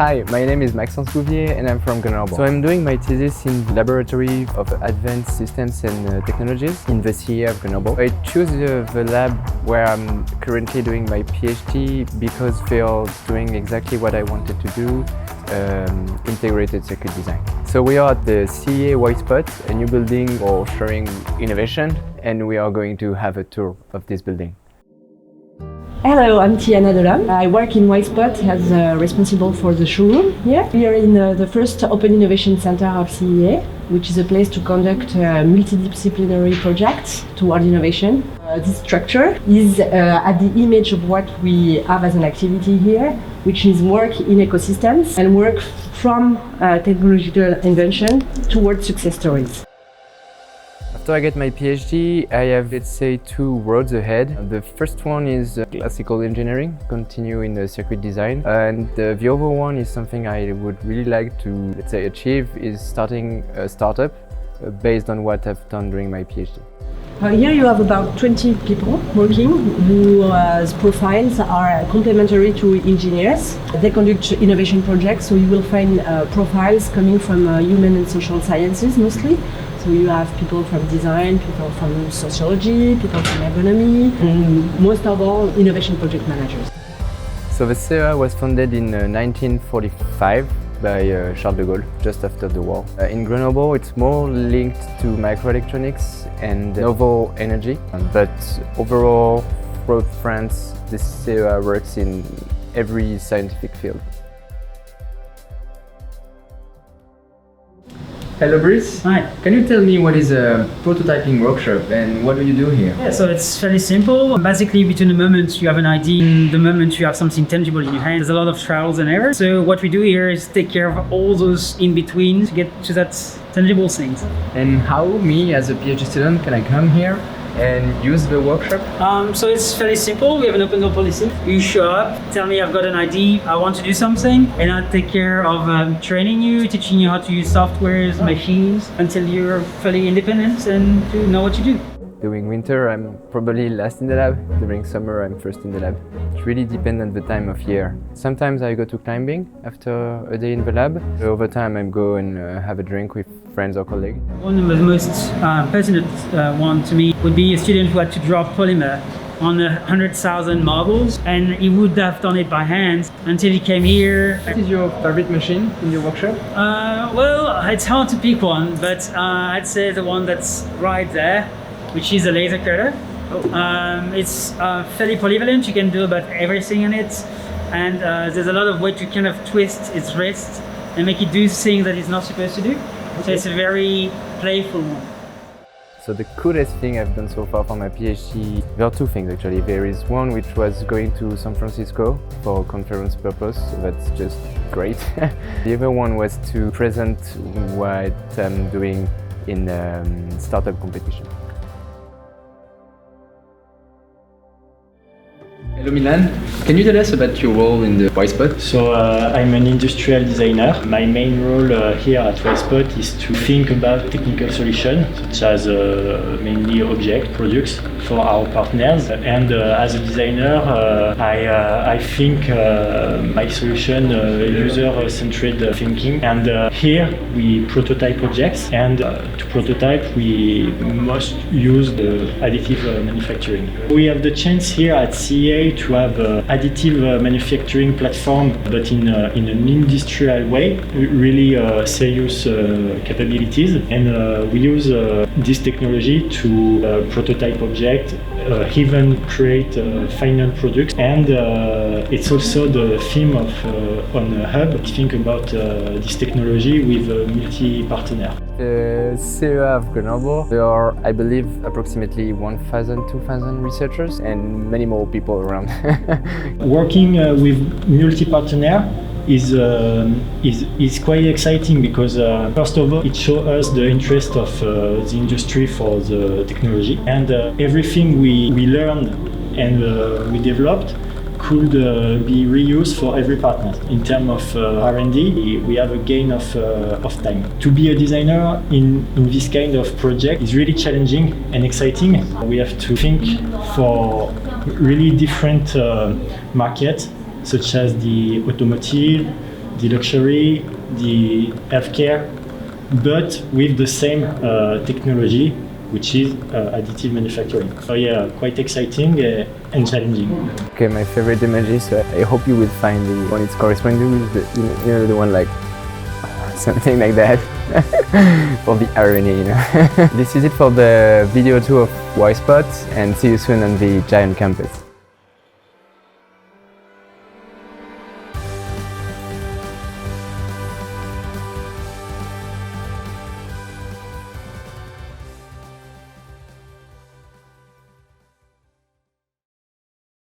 Hi, my name is Maxence BOUVIER and I'm from Grenoble. So I'm doing my thesis in the Laboratory of Advanced Systems and Technologies in the CEA of Grenoble. I choose the lab where I'm currently doing my PhD because they are doing exactly what I wanted to do, integrated circuit design. So we are at the CEA YSPOT, a new building for sharing innovation, and we are going to have a tour of this building. Hello, I'm Tiana Delam. I work in YSPOT as responsible for the showroom here. We are in the first Open Innovation Center of CEA, which is a place to conduct multidisciplinary projects toward innovation. This structure is at the image of what we have as an activity here, which is work in ecosystems and work from technological invention towards success stories. After I get my PhD, I have, let's say, two roads ahead. The first one is classical engineering, continue in the circuit design. And the other one is something I would really like to, let's say, achieve, is starting a startup based on what I've done during my PhD. Here you have about 20 people working whose profiles are complementary to engineers. They conduct innovation projects, so you will find profiles coming from human and social sciences mostly. So you have people from design, people from sociology, people from ergonomy, and most of all, innovation project managers. So the CEA was founded in 1945 by Charles de Gaulle, just after the war. In Grenoble, it's more linked to microelectronics and novel energy. But overall, throughout France, the CEA works in every scientific field. Hello Brice. Hi. Can you tell me what is a prototyping workshop and what do you do here? Yeah, so it's fairly simple. Basically, between the moment you have an idea and the moment you have something tangible in your hand, there's a lot of trials and errors. So what we do here is take care of all those in between to get to that tangible things. And how me as a PhD student can I come here and use the workshop? So it's fairly simple. We have an open door policy. You show up, tell me I've got an idea, I want to do something, and I'll take care of training you, teaching you how to use softwares, machines, until you're fully independent and to know what you do. During winter, I'm probably last in the lab. During summer, I'm first in the lab. It really depends on the time of year. Sometimes I go to climbing after a day in the lab. Over time, I go and have a drink with friends or colleagues. One of the most pertinent one to me would be a student who had to draw polymer on 100,000 marbles, and he would have done it by hand until he came here. What is your favorite machine in your workshop? Well, it's hard to pick one, but I'd say the one that's right there, which is a laser cutter. It's fairly polyvalent. You can do about everything in it, and there's a lot of way to kind of twist its wrist and make it do things that it's not supposed to do. Okay. So it's a very playful one. So the coolest thing I've done so far for my PhD, there are two things actually. There is one which was going to San Francisco for conference purpose, so that's just great. The other one was to present what I'm doing in startup competition. Hello Milan. Can you tell us about your role in the YSPOT? So I'm an industrial designer. My main role here at YSPOT is to think about technical solutions, such as mainly object products for our partners. And as a designer, I think my solution user-centered thinking. And here we prototype objects, and to prototype we must use the additive manufacturing. We have the chance here at CEA to have additive manufacturing platform, but in an industrial way, really serious capabilities. And we use this technology to prototype objects, even create final products. And it's also the theme of on Hub. Think about this technology with a multi-partner. The CEA of Grenoble, there are, I believe, approximately 1,000, 2,000 researchers and many more people around. Working with multi-partner is quite exciting because first of all, it shows us the interest of the industry for the technology, and everything we learned and we developed could be reused for every partner. In terms of R&D, we have a gain of time. To be a designer in this kind of project is really challenging and exciting. We have to think for really different markets, such as the automotive, the luxury, the healthcare, but with the same technology, which is additive manufacturing. So yeah, quite exciting and challenging. Okay, my favorite images, so I hope you will find the one it's corresponding to, with the, you know, the one like something like that for the irony, you know. This is it for the video tour of YSPOT, and see you soon on the Giant campus.